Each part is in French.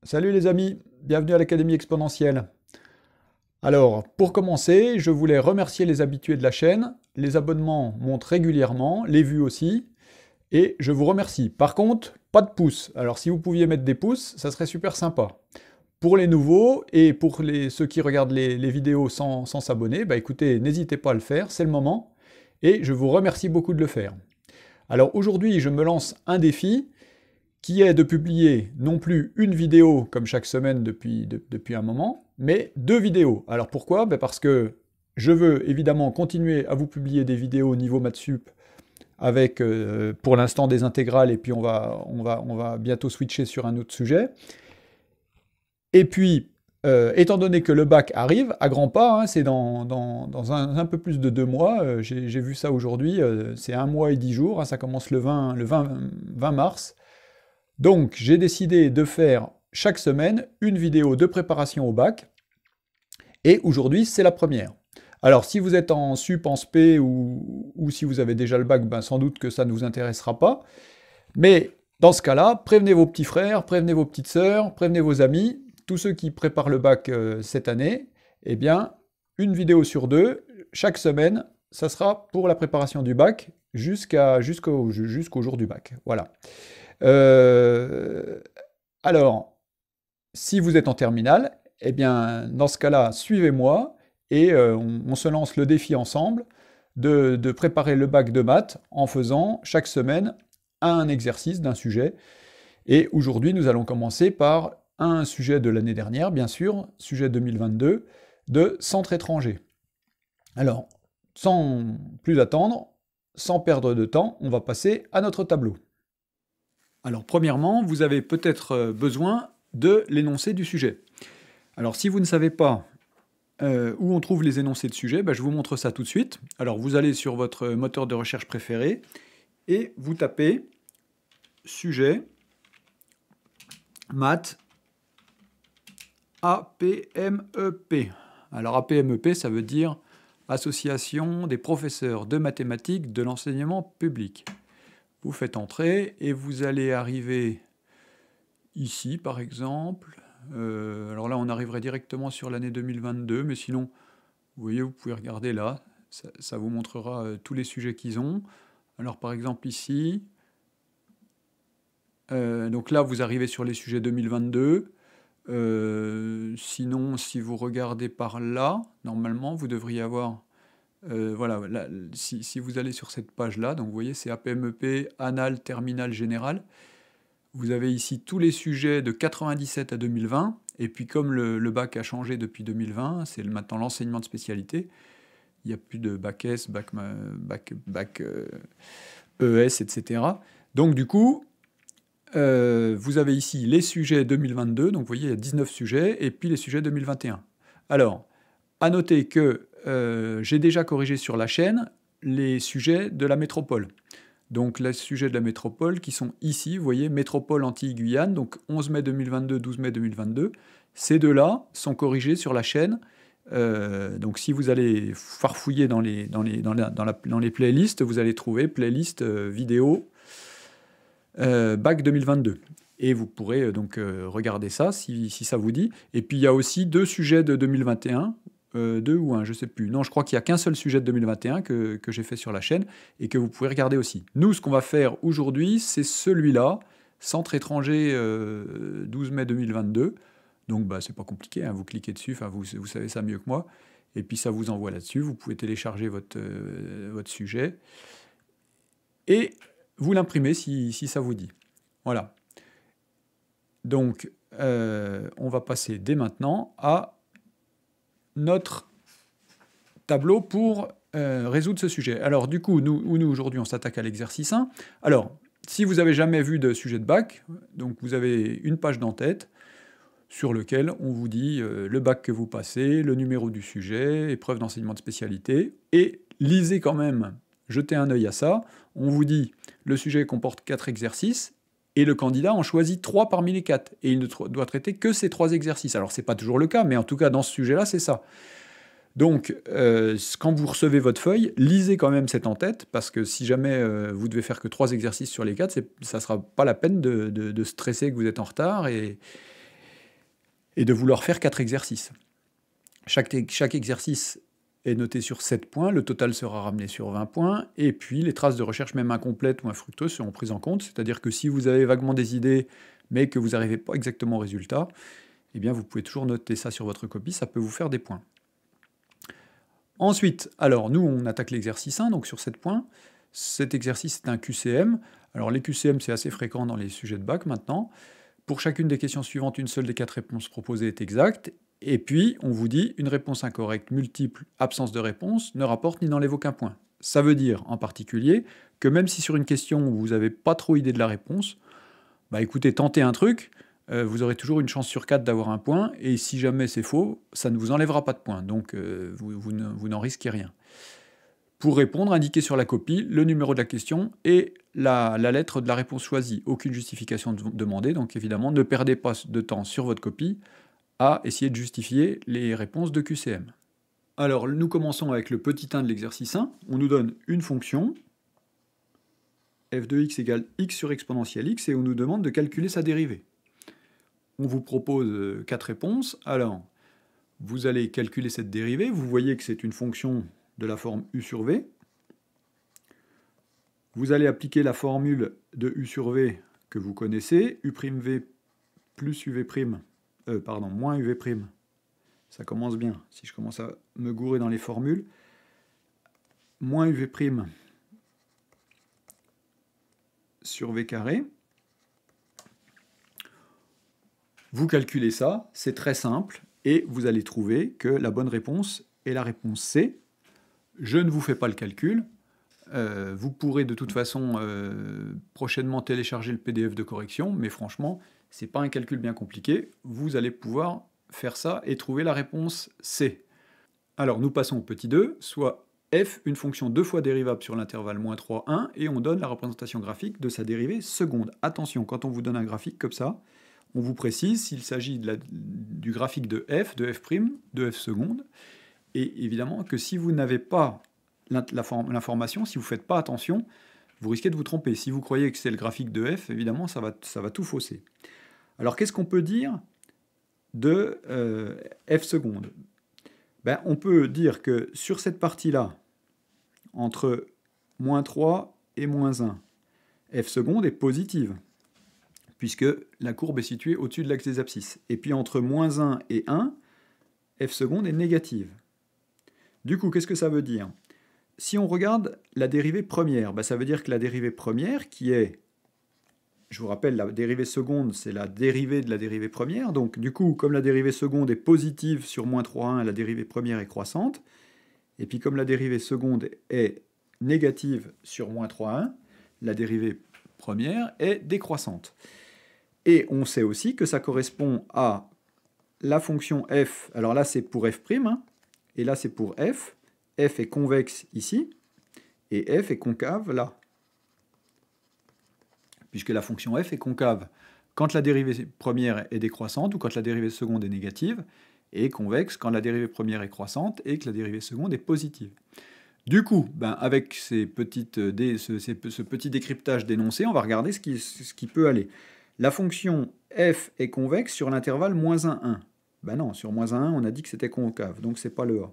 Salut les amis, bienvenue à l'Académie Exponentielle. Alors, pour commencer, je voulais remercier les habitués de la chaîne. Les abonnements montent régulièrement, les vues aussi, et je vous remercie. Par contre, pas de pouces. Alors, si vous pouviez mettre des pouces, ça serait super sympa. Pour les nouveaux et pour ceux qui regardent les vidéos sans s'abonner, bah écoutez, n'hésitez pas à le faire, c'est le moment, et je vous remercie beaucoup de le faire. Alors aujourd'hui, je me lance un défi qui est de publier non plus une vidéo comme chaque semaine depuis un moment, mais deux vidéos. Alors pourquoi? Ben parce que je veux évidemment continuer à vous publier des vidéos au niveau Mathsup avec pour l'instant des intégrales et puis on va bientôt switcher sur un autre sujet. Et puis, étant donné que le bac arrive à grands pas, hein, c'est dans un peu plus de 2 mois, j'ai vu ça aujourd'hui, c'est 1 mois et 10 jours, hein, ça commence le 20 mars. Donc, j'ai décidé de faire chaque semaine une vidéo de préparation au bac, et aujourd'hui, c'est la première. Alors, si vous êtes en sup, en spé, ou si vous avez déjà le bac, ben, sans doute que ça ne vous intéressera pas, mais dans ce cas-là, prévenez vos petits frères, prévenez vos petites sœurs, prévenez vos amis, tous ceux qui préparent le bac cette année, eh bien, une vidéo sur deux, chaque semaine, ça sera pour la préparation du bac jusqu'au jour du bac. Voilà. Euh, alors, si vous êtes en terminale, eh bien, dans ce cas-là, suivez-moi et on se lance le défi ensemble de préparer le bac de maths en faisant chaque semaine un exercice d'un sujet. Et aujourd'hui, nous allons commencer par un sujet de l'année dernière, bien sûr, sujet 2022, de centre étranger. Alors, sans plus attendre, sans perdre de temps, on va passer à notre tableau. Alors, premièrement, vous avez peut-être besoin de l'énoncé du sujet. Alors, si vous ne savez pas où on trouve les énoncés de sujet, ben, je vous montre ça tout de suite. Alors, vous allez sur votre moteur de recherche préféré et vous tapez sujet, maths, APMEP. Alors, APMEP, ça veut dire Association des professeurs de mathématiques de l'enseignement public. Vous faites entrer et vous allez arriver ici, par exemple. Alors là, on arriverait directement sur l'année 2022, mais sinon, vous voyez, vous pouvez regarder là. Ça vous montrera tous les sujets qu'ils ont. Alors, par exemple, ici. Donc là, vous arrivez sur les sujets 2022. Sinon, si vous regardez par là, normalement, vous devriez avoir... voilà, là, si vous allez sur cette page-là, donc vous voyez, c'est APMEP, Anal, Terminal, Général. Vous avez ici tous les sujets de 97 à 2020, et puis comme le bac a changé depuis 2020, c'est maintenant l'enseignement de spécialité, il n'y a plus de bac S, bac ES, etc. Donc du coup, vous avez ici les sujets 2022, donc vous voyez, il y a 19 sujets, et puis les sujets 2021. Alors, à noter que j'ai déjà corrigé sur la chaîne les sujets de la métropole. Donc les sujets de la métropole qui sont ici, vous voyez, métropole Antilles-Guyane, donc 11 mai 2022, 12 mai 2022. Ces deux-là sont corrigés sur la chaîne. Donc si vous allez farfouiller dans les playlists, vous allez trouver playlist vidéo bac 2022. Et vous pourrez donc regarder ça si ça vous dit. Et puis il y a aussi deux sujets de 2021. Deux ou un, je sais plus. Non, je crois qu'il n'y a qu'un seul sujet de 2021 que j'ai fait sur la chaîne et que vous pouvez regarder aussi. Nous, ce qu'on va faire aujourd'hui, c'est celui-là, Centre étranger 12 mai 2022. Donc, bah, c'est pas compliqué, hein, vous cliquez dessus, vous savez ça mieux que moi, et puis ça vous envoie là-dessus. Vous pouvez télécharger votre sujet et vous l'imprimez si ça vous dit. Voilà. Donc, on va passer dès maintenant à notre tableau pour résoudre ce sujet. Alors du coup, nous aujourd'hui, on s'attaque à l'exercice 1. Alors, si vous n'avez jamais vu de sujet de bac, donc vous avez une page d'en-tête sur lequel on vous dit le bac que vous passez, le numéro du sujet, épreuve d'enseignement de spécialité, et lisez quand même, jetez un œil à ça. On vous dit le sujet comporte 4 exercices, et le candidat en choisit 3 parmi les 4, et il ne doit traiter que ces 3 exercices. Alors c'est pas toujours le cas, mais en tout cas dans ce sujet-là, c'est ça. Donc, quand vous recevez votre feuille, lisez quand même cette en-tête, parce que si jamais vous devez faire que 3 exercices sur les 4, ça ne sera pas la peine de stresser que vous êtes en retard, et de vouloir faire 4 exercices. Chaque exercice est noté sur 7 points, le total sera ramené sur 20 points, et puis les traces de recherche même incomplètes ou infructueuses seront prises en compte, c'est-à-dire que si vous avez vaguement des idées, mais que vous n'arrivez pas exactement au résultat, eh bien vous pouvez toujours noter ça sur votre copie, ça peut vous faire des points. Ensuite, alors nous on attaque l'exercice 1, donc sur 7 points. Cet exercice est un QCM. Alors les QCM c'est assez fréquent dans les sujets de bac maintenant. Pour chacune des questions suivantes, une seule des 4 réponses proposées est exacte. Et puis, on vous dit, une réponse incorrecte, multiple, absence de réponse, ne rapporte ni n'enlève aucun point. Ça veut dire, en particulier, que même si sur une question où vous n'avez pas trop idée de la réponse, bah écoutez, tentez un truc, vous aurez toujours une chance sur 4 d'avoir un point, et si jamais c'est faux, ça ne vous enlèvera pas de points, donc vous n'en risquez rien. Pour répondre, indiquez sur la copie le numéro de la question et la lettre de la réponse choisie. Aucune justification demandée, donc évidemment, ne perdez pas de temps sur votre copie à essayer de justifier les réponses de QCM. Alors, nous commençons avec le petit 1 de l'exercice 1. On nous donne une fonction, f de x égale x sur exponentielle x, et on nous demande de calculer sa dérivée. On vous propose 4 réponses. Alors, vous allez calculer cette dérivée. Vous voyez que c'est une fonction de la forme u sur v. Vous allez appliquer la formule de u sur v que vous connaissez, u'v plus uv', moins uv'. Ça commence bien, si je commence à me gourer dans les formules. Moins uv' sur v carré. Vous calculez ça, c'est très simple, et vous allez trouver que la bonne réponse est la réponse C. Je ne vous fais pas le calcul. Vous pourrez de toute façon prochainement télécharger le PDF de correction, mais franchement, c'est pas un calcul bien compliqué. Vous allez pouvoir faire ça et trouver la réponse C. Alors nous passons au petit 2, soit f, une fonction 2 fois dérivable sur l'intervalle moins 3, 1, et on donne la représentation graphique de sa dérivée seconde. Attention, quand on vous donne un graphique comme ça, on vous précise s'il s'agit du graphique de f seconde, et évidemment que si vous n'avez pas l'information, si vous ne faites pas attention, vous risquez de vous tromper. Si vous croyez que c'est le graphique de f, évidemment, ça va tout fausser. Alors, qu'est-ce qu'on peut dire de f seconde? On peut dire que sur cette partie-là, entre moins 3 et moins 1, f seconde est positive, puisque la courbe est située au-dessus de l'axe des abscisses. Et puis entre moins 1 et 1, f seconde est négative. Du coup, qu'est-ce que ça veut dire? Si on regarde la dérivée première, ça veut dire que la dérivée première, qui est, je vous rappelle, la dérivée seconde, c'est la dérivée de la dérivée première. Donc, du coup, comme la dérivée seconde est positive sur moins 3,1, la dérivée première est croissante. Et puis, comme la dérivée seconde est négative sur moins 3,1, la dérivée première est décroissante. Et on sait aussi que ça correspond à la fonction f. Alors là, c'est pour f', et là, c'est pour f. F est convexe ici, et f est concave là. Puisque la fonction f est concave quand la dérivée première est décroissante ou quand la dérivée seconde est négative, et convexe quand la dérivée première est croissante et que la dérivée seconde est positive. Du coup, avec ce petit décryptage d'énoncé, on va regarder ce qui peut aller. La fonction f est convexe sur l'intervalle moins 1, 1. Non, sur moins 1, 1, on a dit que c'était concave, donc c'est pas le A.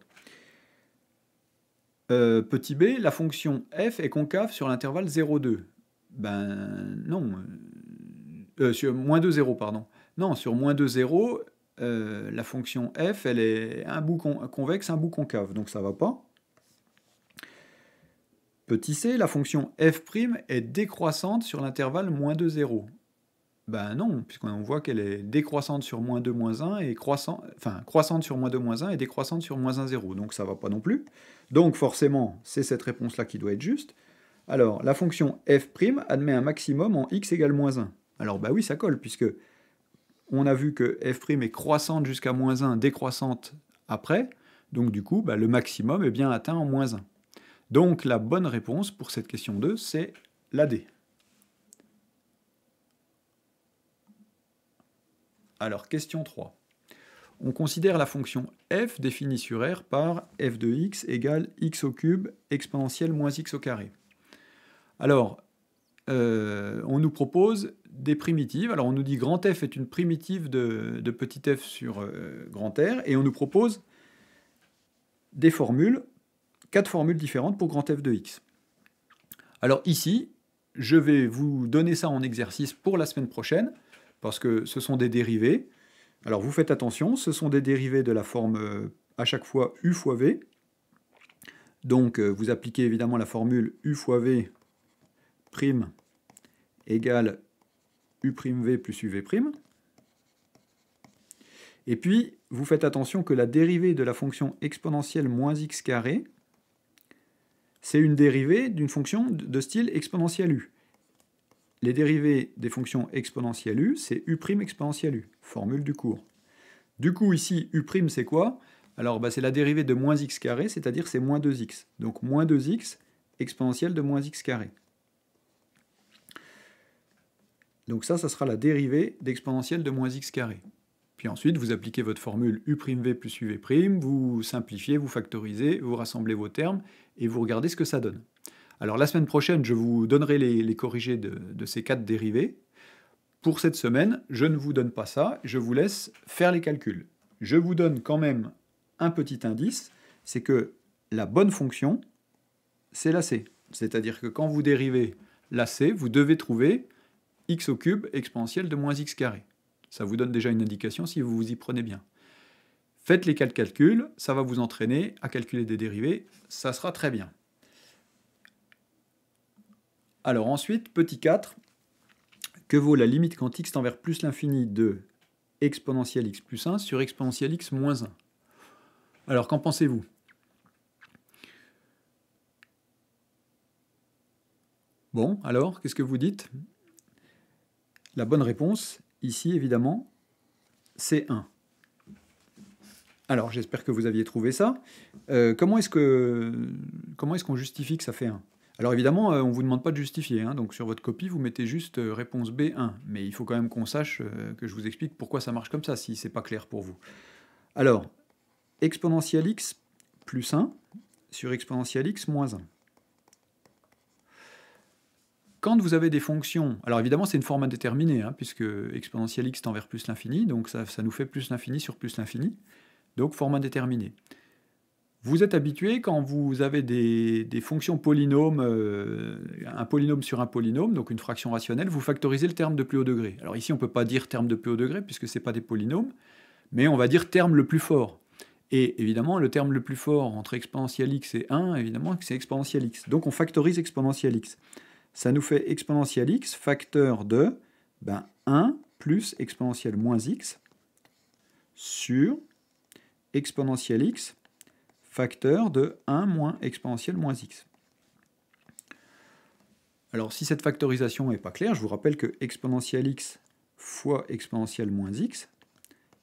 Petit b, la fonction f est concave sur l'intervalle 0, 2. Non. Sur moins 2, 0, pardon. Non, sur moins 2, 0, la fonction f, elle est un bout convexe, un bout concave, donc ça va pas. Petit c, la fonction f' est décroissante sur l'intervalle moins 2, 0. Non, puisqu'on voit qu'elle est décroissante sur moins 2, moins 1, et croissante sur moins 2, moins 1, et décroissante sur moins 1, 0. Donc ça va pas non plus. Donc forcément, c'est cette réponse-là qui doit être juste. Alors, la fonction f' admet un maximum en x égale moins 1. Alors oui, ça colle, puisque on a vu que f' est croissante jusqu'à moins 1, décroissante après. Donc du coup, le maximum est bien atteint en moins 1. Donc la bonne réponse pour cette question 2, c'est la D. Alors, question 3. On considère la fonction f définie sur R par f de x égale x au cube exponentielle moins x au carré. Alors, on nous propose des primitives. Alors on nous dit grand F est une primitive de petit f sur grand R, et on nous propose des formules, 4 formules différentes pour grand F de x. Alors ici, je vais vous donner ça en exercice pour la semaine prochaine, parce que ce sont des dérivés. Alors vous faites attention, ce sont des dérivés de la forme à chaque fois u fois v. Donc vous appliquez évidemment la formule u fois v prime égale u'v plus uv'. Et puis, vous faites attention que la dérivée de la fonction exponentielle moins x carré, c'est une dérivée d'une fonction de style exponentielle u. Les dérivées des fonctions exponentielles u, c'est u' exponentielle u, formule du cours. Du coup, ici, u' c'est quoi? Alors, c'est la dérivée de moins x carré, c'est-à-dire c'est moins 2x. Donc, moins 2x exponentielle de moins x carré. Donc ça sera la dérivée d'exponentielle de moins x carré. Puis ensuite, vous appliquez votre formule u'v plus uv', vous simplifiez, vous factorisez, vous rassemblez vos termes, et vous regardez ce que ça donne. Alors la semaine prochaine, je vous donnerai les corrigés de ces 4 dérivés. Pour cette semaine, je ne vous donne pas ça, je vous laisse faire les calculs. Je vous donne quand même un petit indice, c'est que la bonne fonction, c'est la c. C'est-à-dire que quand vous dérivez la c, vous devez trouver x au cube exponentielle de moins x carré. Ça vous donne déjà une indication si vous vous y prenez bien. Faites les 4 calculs, ça va vous entraîner à calculer des dérivés, ça sera très bien. Alors ensuite, petit 4, que vaut la limite quand x tend vers plus l'infini de exponentielle x plus 1 sur exponentielle x moins 1? Alors qu'en pensez-vous? Bon, alors, qu'est-ce que vous dites? La bonne réponse, ici évidemment, c'est 1. Alors, j'espère que vous aviez trouvé ça. Comment est-ce qu'on justifie que ça fait 1? Alors évidemment, on ne vous demande pas de justifier, hein, donc sur votre copie, vous mettez juste réponse B, 1. Mais il faut quand même qu'on sache que je vous explique pourquoi ça marche comme ça, si c'est pas clair pour vous. Alors, exponentielle x plus 1 sur exponentielle x moins 1. Quand vous avez des fonctions, alors évidemment c'est une forme indéterminée, hein, puisque exponentielle x tend vers plus l'infini, donc ça nous fait plus l'infini sur plus l'infini, donc forme indéterminée. Vous êtes habitué quand vous avez des fonctions polynômes, un polynôme sur un polynôme, donc une fraction rationnelle, vous factorisez le terme de plus haut degré. Alors ici on ne peut pas dire terme de plus haut degré, puisque ce n'est pas des polynômes, mais on va dire terme le plus fort. Et évidemment, le terme le plus fort entre exponentielle x et 1, évidemment, c'est exponentielle x. Donc on factorise exponentielle x. Ça nous fait exponentielle x facteur de 1 plus exponentielle moins x sur exponentielle x facteur de 1 moins exponentielle moins x. Alors si cette factorisation n'est pas claire, je vous rappelle que exponentielle x fois exponentielle moins x,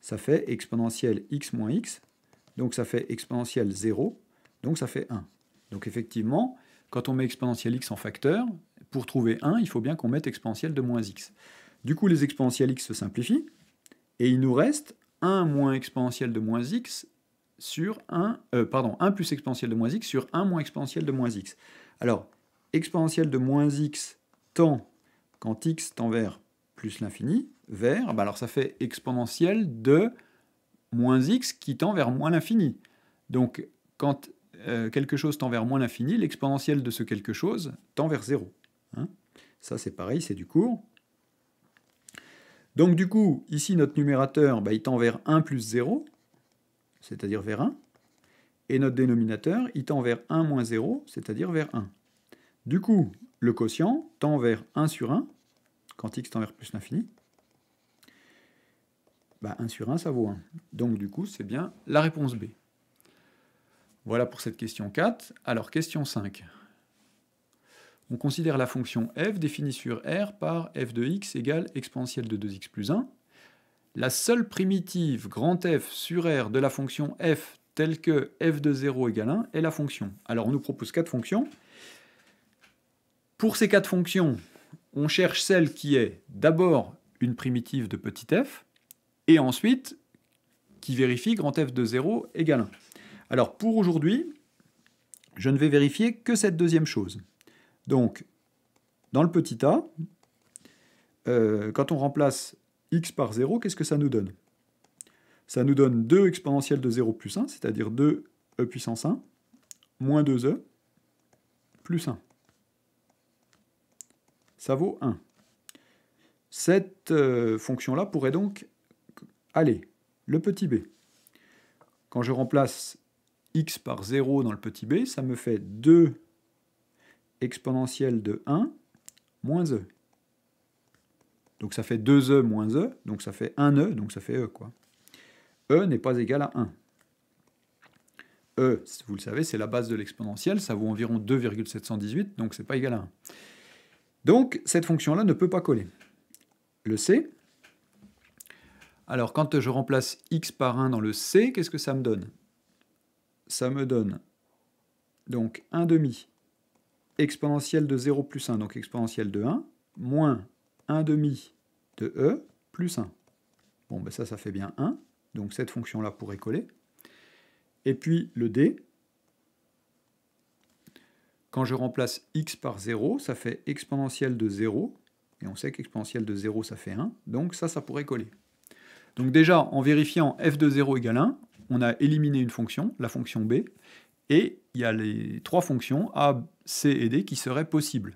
ça fait exponentielle x moins x, donc ça fait exponentielle 0, donc ça fait 1. Donc effectivement, quand on met exponentielle x en facteur, pour trouver 1, il faut bien qu'on mette exponentielle de moins x. Du coup, les exponentielles x se simplifient, et il nous reste 1 moins exponentielle de moins x sur 1 plus exponentielle de moins x sur 1 moins exponentielle de moins x. Alors, exponentielle de moins x tend, quand x tend vers plus l'infini, vers, alors ça fait exponentielle de moins x qui tend vers moins l'infini. Donc, quand quelque chose tend vers moins l'infini, l'exponentielle de ce quelque chose tend vers 0. Hein, ça, c'est pareil, c'est du cours. Donc, du coup, ici, notre numérateur, il tend vers 1 plus 0, c'est-à-dire vers 1. Et notre dénominateur, il tend vers 1 moins 0, c'est-à-dire vers 1. Du coup, le quotient tend vers 1 sur 1, quand x tend vers plus l'infini. 1 sur 1, ça vaut 1. Donc, du coup, c'est bien la réponse B. Voilà pour cette question 4. Alors, question 5. On considère la fonction f définie sur R par f de x égale exponentielle de 2x plus 1. La seule primitive grand F sur R de la fonction f telle que f de 0 égale 1 est la fonction. Alors, on nous propose 4 fonctions. Pour ces 4 fonctions, on cherche celle qui est d'abord une primitive de petit f, et ensuite qui vérifie grand F de 0 égale 1. Alors, pour aujourd'hui, je ne vais vérifier que cette deuxième chose. Donc, dans le petit a, quand on remplace x par 0, qu'est-ce que ça nous donne? Ça nous donne 2 exponentielle de 0 plus 1, c'est-à-dire 2e puissance 1, moins 2e, plus 1. Ça vaut 1. Cette fonction-là pourrait donc aller, le petit b. Quand je remplace x par 0 dans le petit b, ça me fait 2 exponentielle de 1 moins e. Donc ça fait 2e moins e, donc ça fait 1e, donc ça fait e, quoi. E n'est pas égal à 1. E, vous le savez, c'est la base de l'exponentielle, ça vaut environ 2,718, donc c'est pas égal à 1. Donc cette fonction-là ne peut pas coller. Le c. Alors quand je remplace x par 1 dans le c, qu'est-ce que ça me donne? Ça me donne donc 1 demi exponentielle de 0 plus 1, donc exponentielle de 1, moins 1 demi de e plus 1. Bon, ben ça fait bien 1, donc cette fonction-là pourrait coller. Et puis le d, quand je remplace x par 0, ça fait exponentielle de 0, et on sait qu'exponentielle de 0, ça fait 1, donc ça pourrait coller. Donc déjà, en vérifiant f de 0 égale 1, on a éliminé une fonction, la fonction b, et il y a les 3 fonctions a, c et d qui seraient possibles.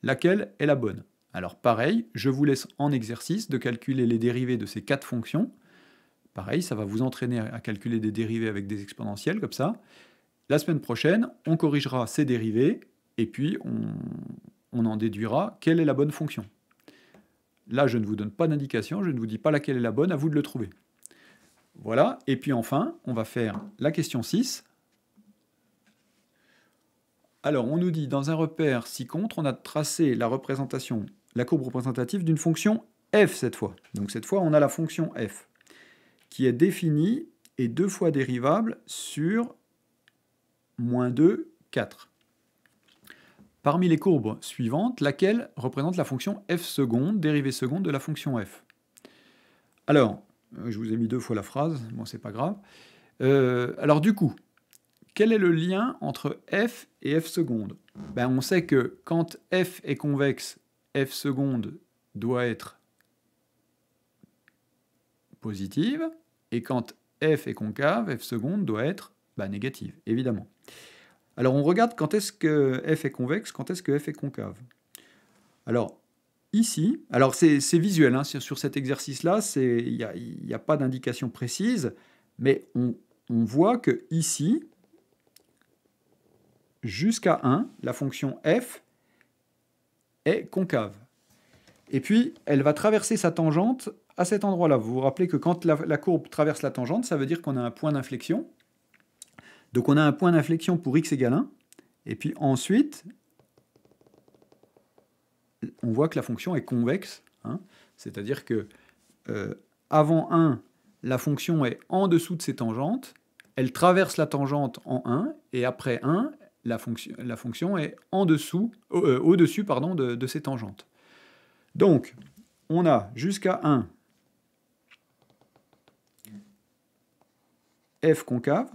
Laquelle est la bonne? Alors pareil, je vous laisse en exercice de calculer les dérivées de ces 4 fonctions. Pareil, ça va vous entraîner à calculer des dérivées avec des exponentielles, comme ça. La semaine prochaine, on corrigera ces dérivées, et puis on en déduira quelle est la bonne fonction. Là, je ne vous donne pas d'indication, je ne vous dis pas laquelle est la bonne, à vous de le trouver. Voilà, et puis enfin, on va faire la question 6. Alors, on nous dit, dans un repère ci-contre, on a tracé la représentation, la courbe représentative d'une fonction f cette fois. Donc cette fois, on a la fonction f, qui est définie et 2 fois dérivable sur moins 2, 4. Parmi les courbes suivantes, laquelle représente la fonction f seconde, dérivée seconde de la fonction f? Alors, je vous ai mis 2 fois la phrase, bon, c'est pas grave. Alors du coup, quel est le lien entre f et f seconde? Ben, on sait que quand f est convexe, f seconde doit être positive, et quand f est concave, f seconde doit être négative, évidemment. Alors on regarde quand est-ce que f est convexe, quand est-ce que f est concave. Alors ici, alors c'est visuel, hein, sur cet exercice-là, il n'y a pas d'indication précise, mais on voit que ici, jusqu'à 1, la fonction f est concave. Et puis, elle va traverser sa tangente à cet endroit-là. Vous vous rappelez que quand la courbe traverse la tangente, ça veut dire qu'on a un point d'inflexion. Donc on a un point d'inflexion pour x égale 1. Et puis ensuite, on voit que la fonction est convexe. Hein, c'est-à-dire que avant 1, la fonction est en dessous de ses tangentes. Elle traverse la tangente en 1. Et après 1, la fonction est en dessous, au-dessus de ses tangentes. Donc, on a jusqu'à 1 f concave,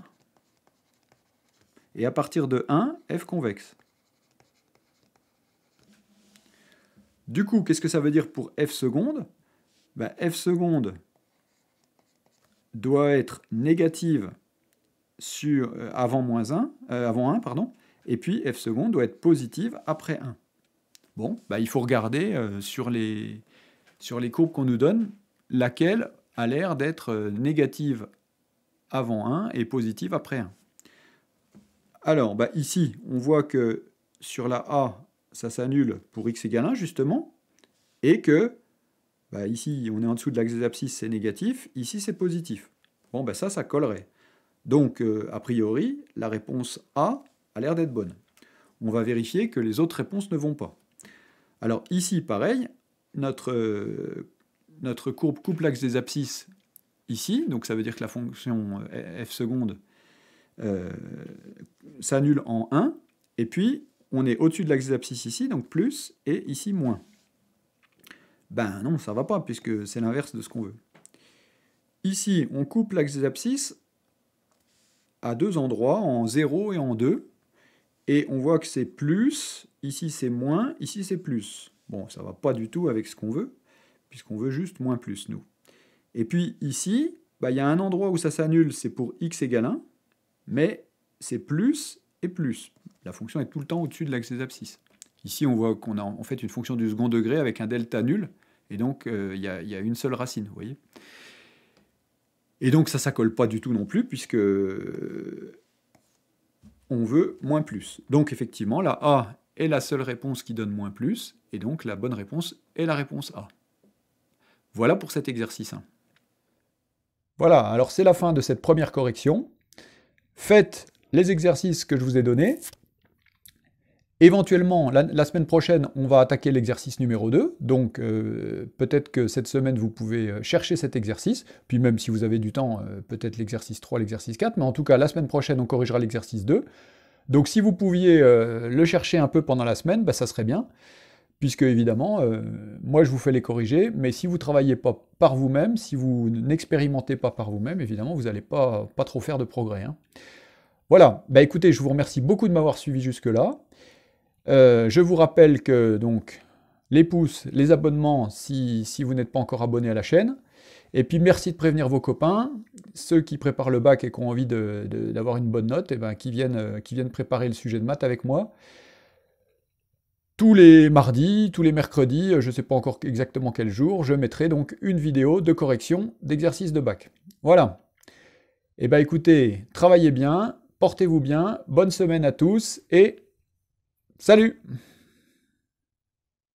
et à partir de 1, f convexe. Du coup, qu'est-ce que ça veut dire pour f seconde? F seconde doit être négative sur, avant 1, pardon, et puis f seconde doit être positive après 1. Bon, il faut regarder sur les courbes qu'on nous donne, laquelle a l'air d'être négative avant 1 et positive après 1. Alors, ici, on voit que sur la A, ça s'annule pour x égale 1, justement, et que, ici, on est en dessous de l'axe des abscisses, c'est négatif, ici, c'est positif. Bon, ça collerait. Donc, a priori, la réponse A a l'air d'être bonne. On va vérifier que les autres réponses ne vont pas. Alors, ici, pareil, notre courbe coupe l'axe des abscisses ici, donc ça veut dire que la fonction f seconde s'annule en 1, et puis on est au-dessus de l'axe des abscisses ici, donc plus, et ici moins. Non, ça ne va pas, puisque c'est l'inverse de ce qu'on veut. Ici, on coupe l'axe des abscisses à 2 endroits, en 0 et en 2, et on voit que c'est plus, ici c'est moins, ici c'est plus. Bon, ça ne va pas du tout avec ce qu'on veut, puisqu'on veut juste moins plus, nous. Et puis ici, bah, il y a un endroit où ça s'annule, c'est pour x égale 1, mais c'est plus et plus. La fonction est tout le temps au-dessus de l'axe des abscisses. Ici, on voit qu'on a en fait une fonction du second degré avec un delta nul, et donc il y a une seule racine, vous voyez. Et donc ça ne colle pas du tout non plus, puisque on veut moins plus. Donc effectivement, la A est la seule réponse qui donne moins plus, et donc la bonne réponse est la réponse A. Voilà pour cet exercice 1. Voilà, alors c'est la fin de cette première correction. Faites les exercices que je vous ai donnés. Éventuellement, la semaine prochaine, on va attaquer l'exercice numéro 2. Donc peut-être que cette semaine, vous pouvez chercher cet exercice. Puis même si vous avez du temps, peut-être l'exercice 3, l'exercice 4. Mais en tout cas, la semaine prochaine, on corrigera l'exercice 2. Donc si vous pouviez le chercher un peu pendant la semaine, bah, ça serait bien. Puisque évidemment, moi je vous fais les corriger, mais si vous ne travaillez pas par vous-même, si vous n'expérimentez pas par vous-même, évidemment, vous n'allez pas trop faire de progrès. Hein. Voilà, bah écoutez, je vous remercie beaucoup de m'avoir suivi jusque-là. Je vous rappelle que donc les pouces, les abonnements, si vous n'êtes pas encore abonné à la chaîne. Et puis merci de prévenir vos copains, ceux qui préparent le bac et qui ont envie d'avoir une bonne note, et ben, qui viennent préparer le sujet de maths avec moi. Tous les mardis, tous les mercredis, je ne sais pas encore exactement quel jour, je mettrai donc une vidéo de correction d'exercice de bac. Voilà. Eh bien écoutez, travaillez bien, portez-vous bien, bonne semaine à tous et salut!